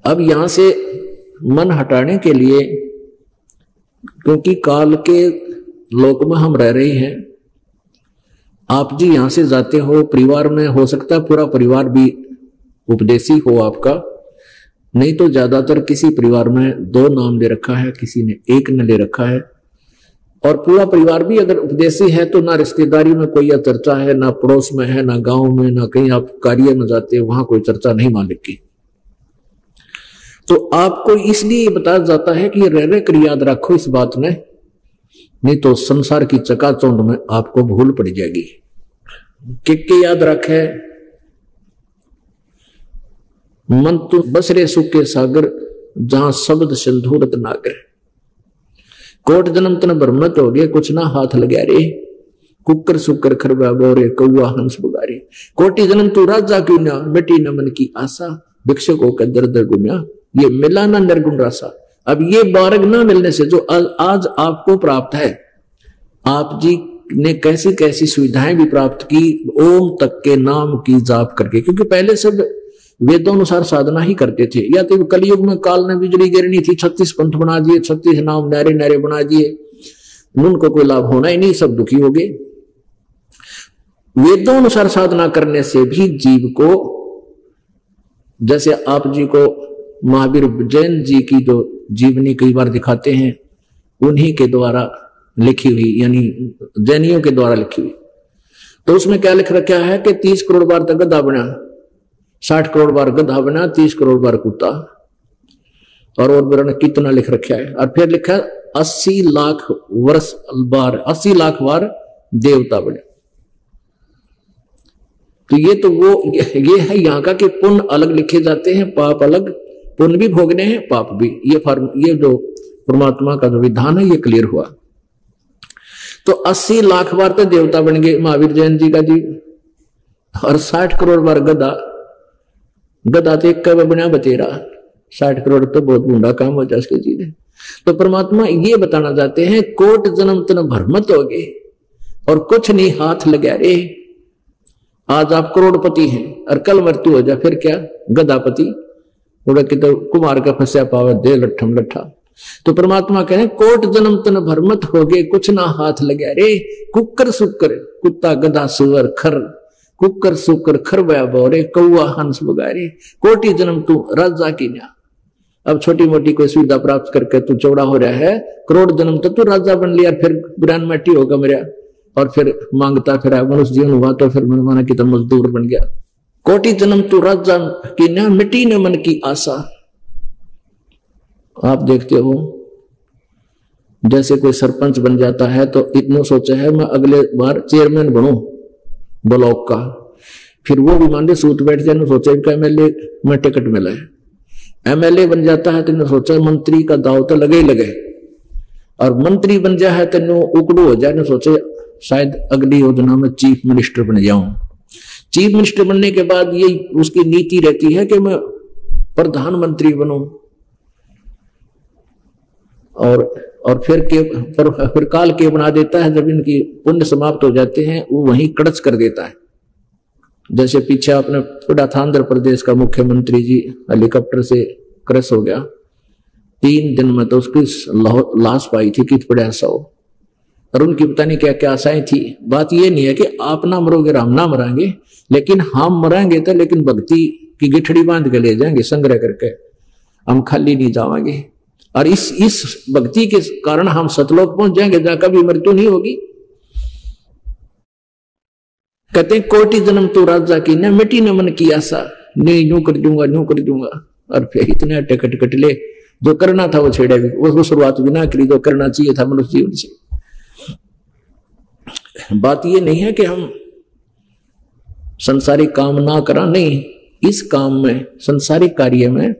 अब यहां से मन हटाने के लिए, क्योंकि काल के लोक में हम रह रहे हैं, आप जी यहां से जाते हो, परिवार में हो सकता है पूरा परिवार भी उपदेशी हो आपका, नहीं तो ज्यादातर किसी परिवार में 2 नाम ले रखा है, किसी ने 1 न ले रखा है। और पूरा परिवार भी अगर उपदेशी है तो ना रिश्तेदारी में कोई चर्चा है, ना पड़ोस में है, ना गांव में, ना कहीं आप कार्य में जाते हो वहां कोई चर्चा नहीं मालिक की। तो आपको इसलिए बताया जाता है कि रह कर याद रखो इस बात ने, नहीं तो संसार की चकाचौंध में आपको भूल पड़ जाएगी। के याद रखे, मन तो बसरे सुख के सागर, जहां शब्द सिंधूरत नागर। कोट जन्म तन भ्रमत हो गए, कुछ ना हाथ लगा रे, कुकर सुकर खरबा बोरे, कौआ हंस बुगारे। कोटि जन्म तू राजा क्यों ना, मिटी न मन की आशा, भिक्षक होकर दर दर गुना, ये मिला ना निर्गुण रासा। अब ये बारग ना मिलने से जो आज आपको प्राप्त है, आप जी ने कैसी कैसी सुविधाएं भी प्राप्त की ओम तक के नाम की जाप करके, क्योंकि पहले सब वेदों अनुसार साधना ही करते थे। या तो कलयुग में काल ने बिजली गिरनी थी, 36 पंथ बना दिए, 36 नाम नारे नारे बना दिए, उनको कोई लाभ होना ही नहीं, सब दुखी हो गए। वेदों अनुसार साधना करने से भी जीव को, जैसे आप जी को महावीर जैन जी की जो जीवनी कई बार दिखाते हैं, उन्हीं के द्वारा लिखी हुई, यानी जैनियों के द्वारा लिखी हुई, तो उसमें क्या लिख रखा है कि 30 करोड़ बार तक गधा बना, 60 करोड़ बार गधा बना, 30 करोड़ बार कुत्ता, और ने कितना लिख रखा है। और फिर लिखा है 80 लाख वर्ष बार, 80 लाख बार देवता बने। तो ये तो वो ये है यहाँ का कि पुण्य अलग लिखे जाते हैं, पाप अलग, पुण्य भी भोगने हैं, पाप भी। ये जो परमात्मा का जो विधान है ये क्लियर हुआ। तो 80 लाख बार तो देवता बन गए महावीर जैन जी का जी, और 60 करोड़ बार गधा, गधा तो एक कब बना बतेरा, 60 करोड़ तो बहुत बूढ़ा काम हो जाए उसके जी ने। तो परमात्मा ये बताना चाहते हैं, कोट जन्म तन भ्रमत हो गए और कुछ नहीं हाथ लगा रे। आज आप करोड़पति हैं और कल मृत्यु हो जाए फिर क्या, गधापति, उड़ा के तो कुमार का फंसा पावे दे लट्ठम लट्ठा। तो परमात्मा कहे कोट जन्म तन भ्रमत हो गए, कुछ ना हाथ लगा रे। कुकर सुकर, कुत्ता गधा सुअर खर, कुकर सुकर खर बया बोरे, कौआ हंस बुगारे। कोटि जन्म तू राजा की न्या। अब छोटी मोटी कोई सुविधा प्राप्त करके तू चौड़ा हो रहा है, करोड़ जन्म तक तू राजा बन लिया, फिर बुरान मट्टी होगा मेरा, और फिर मांगता फिर मनुष्य जीवन हुआ तो फिर माना कि तो मजदूर बन गया। कोटि जन्म तू राजा की न्या, मिट्टी ने मन की आशा। आप देखते हो जैसे कोई सरपंच बन जाता है तो इतना सोचा है मैं अगले बार चेयरमैन बनूं ब्लॉक का, फिर वो भी मान सूट बैठ जाए, सोचा इनका एमएलए में टिकट मिला है। एमएलए बन जाता है तो सोचा मंत्री का दाव तो लगे ही लगे, और मंत्री बन जाए है तो उकड़ू हो जाए, सोचे शायद अगली योजना में चीफ मिनिस्टर बन जाऊं। चीफ मिनिस्टर बनने के बाद ये उसकी नीति रहती है कि मैं प्रधानमंत्री बनूं, और फिर काल के बना देता है। जब इनकी पुण्य समाप्त हो जाते हैं वो वहीं कड़च कर देता है। जैसे पीछे आपने पढ़ा था आंध्र प्रदेश का मुख्यमंत्री जी हेलीकॉप्टर से क्रश हो गया, 3 दिन में तो उसकी लाश पाई थी, कित पड़े ऐसा हो, और उनकी पता नहीं क्या क्या आशाएं थी। बात ये नहीं है कि आप ना मरोगे हम ना मरांगे, लेकिन हम मरांगे तो लेकिन भक्ति की गिठड़ी बांध के ले जाएंगे संग्रह करके, हम खाली नहीं जावांगे। और इस भक्ति के कारण हम सतलोक पहुंच जाएंगे जहां कभी मृत्यु नहीं होगी। कहते हैं कोटि जन्म तो राजा की न मिट्टी न मन की आशा, नहीं यूं कर दूंगा यूं कर दूंगा, और फिर इतने टिकट कट ले, जो करना था वो छेड़े भी, वो शुरुआत भी ना करी जो करना चाहिए था मनुष्य जीवन से। बात ये नहीं है कि हम संसारिक काम ना करा, नहीं, इस काम में संसारिक कार्य में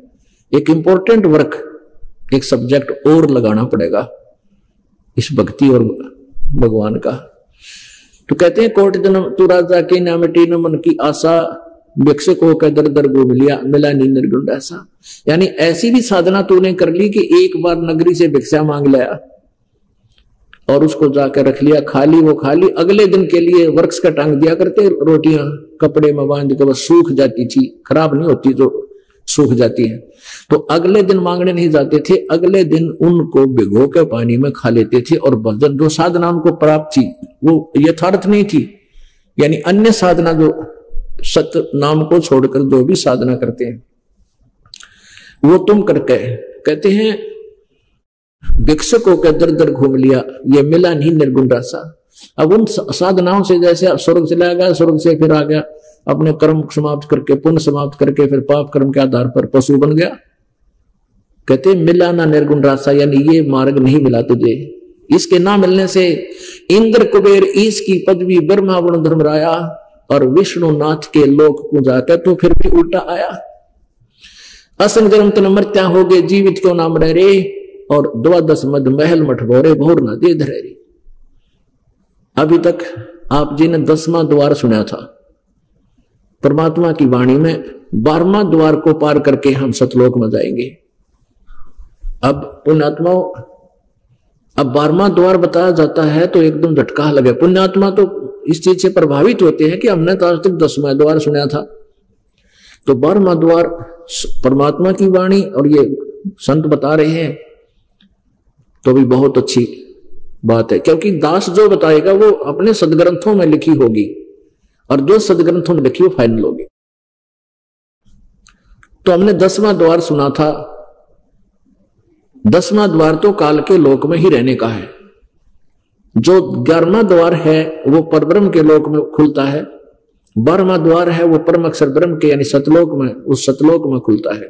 एक इंपॉर्टेंट वर्क, एक सब्जेक्ट और लगाना पड़ेगा इस भक्ति और भगवान का। तो कहते हैं कोट जन्म तू राजा की ना मिटी न मन की आशा, भिक्षक होकर दर दर गो मिला नी निर्गुण ऐसा। यानी ऐसी भी साधना तूने कर ली कि एक बार नगरी से भिक्षा मांग लिया और उसको जाकर रख लिया, खाली वो खाली, अगले दिन के लिए वर्क्स का टांग दिया करते, रोटियां कपड़े में बांध के बस सूख जाती थी, खराब नहीं होती, जो सूख जाती है, तो अगले दिन मांगने नहीं जाते थे, अगले दिन उनको भिगो के पानी में खा लेते थे। और भजन जो साधना उनको प्राप्त थी वो यथार्थ नहीं थी, यानी अन्य साधना जो सत्य नाम को छोड़कर जो भी साधना करते हैं वो तुम करके कहते हैं भिक्षुकों के दर दर घूम लिया, ये मिला नहीं निर्गुण रासा। अब उन साधनाओं से जैसे स्वर्ग चला गया, स्वर्ग से फिर आ गया, अपने कर्म समाप्त करके पुण्य समाप्त करके फिर पाप कर्म के आधार पर पशु बन गया। कहते मिला ना निर्गुण रासा, यानी ये मार्ग नहीं मिला तुझे। इसके ना मिलने से इंद्र कुबेर ईश की पदवी ब्रह्मा वरुण धर्मराया और विष्णु नाथ के लोक को जाकर तो फिर भी उल्टा आया। असंग जन्म तन मृत्या हो गए, जीवित क्यों नाम रह रे, और 12 मद महल मठ भोरे भोर ना दे धरे। अभी तक आप जी ने 10वां द्वार सुना था परमात्मा की वाणी में, 12वां द्वार को पार करके हम सतलोक में जाएंगे। अब पुण्यात्माओं, अब 12वां द्वार बताया जाता है तो एकदम झटका लगे। पुण्यात्मा तो इस चीज से प्रभावित होते हैं कि हमने तो आज तक 10वां द्वार सुना था, तो 12वां द्वार परमात्मा की वाणी और ये संत बता रहे हैं तो भी बहुत अच्छी बात है, क्योंकि दास जो बताएगा वो अपने सदग्रंथों में लिखी होगी और जो सदग्रंथों में लिखी वो फाइनल होगी। तो हमने 10वां द्वार सुना था। 10वां द्वार तो काल के लोक में ही रहने का है। जो 11वां द्वार है वो परब्रह्म के लोक में खुलता है। 12वां द्वार है वो परम अक्षर ब्रह्म के यानी सतलोक में, उस सतलोक में खुलता है।